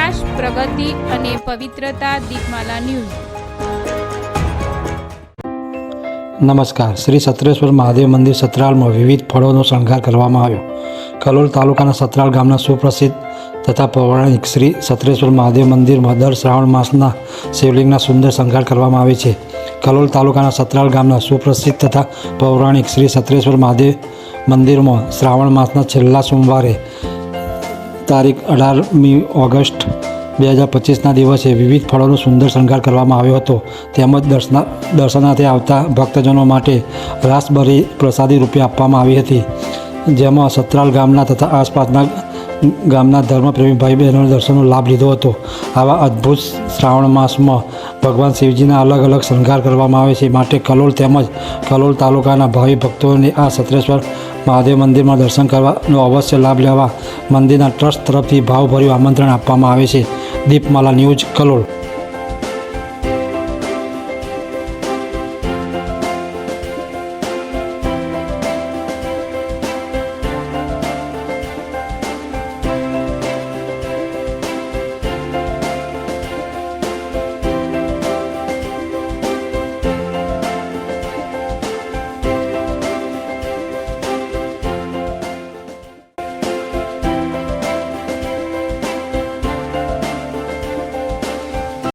વિકાસ, પ્રગતિ અને પવિત્રતા. દીપમાલા ન્યૂઝ. નમસ્કાર. શ્રી સત્રેશ્વર મહાદેવ મંદિર સતરાલમાં વિવિધ ફળોનો શણગાર કરવામાં આવ્યો. કલોલ તાલુકાના સતરાલ ગામના સુપ્રસિદ્ધ તથા પૌરાણિક શ્રી સત્રેશ્વર મહાદેવ મંદિરમાં દર શ્રાવણ માસના શિવલિંગના સુંદર શણગાર કરવામાં આવે છે. કલોલ તાલુકાના સતરાલ ગામના સુપ્રસિદ્ધ તથા પૌરાણિક શ્રી સત્રેશ્વર મહાદેવ મંદિરમાં શ્રાવણ માસના છેલ્લા સોમવારે તારીખ 18મી ઓગસ્ટ 2025ના દિવસે વિવિધ ફળોનો સુંદર શણગાર કરવામાં આવ્યો હતો. તેમજ દર્શનાર્થે આવતા ભક્તજનો માટે રાસબરી પ્રસાદી રૂપે આપવામાં આવી હતી, જેમાં સતરાલ ગામના તથા આસપાસના ગામના ધર્મપ્રેમી ભાઈ બહેનોએ દર્શનનો લાભ લીધો હતો. આવા અદ્ભુત શ્રાવણ માસમાં ભગવાન શિવજીના અલગ અલગ શણગાર કરવામાં આવે છે, માટે કલોલ તેમજ કલોલ તાલુકાના ભાવિ ભક્તોને આ સત્રેશ્વર મહાદેવ મંદિરમાં દર્શન કરવાનો અવશ્ય લાભ લેવા મંદિરના ટ્રસ્ટ તરફથી ભાવભર્યું આમંત્રણ આપવામાં આવે છે. દીપમાલા ન્યૂઝ, કલોલ.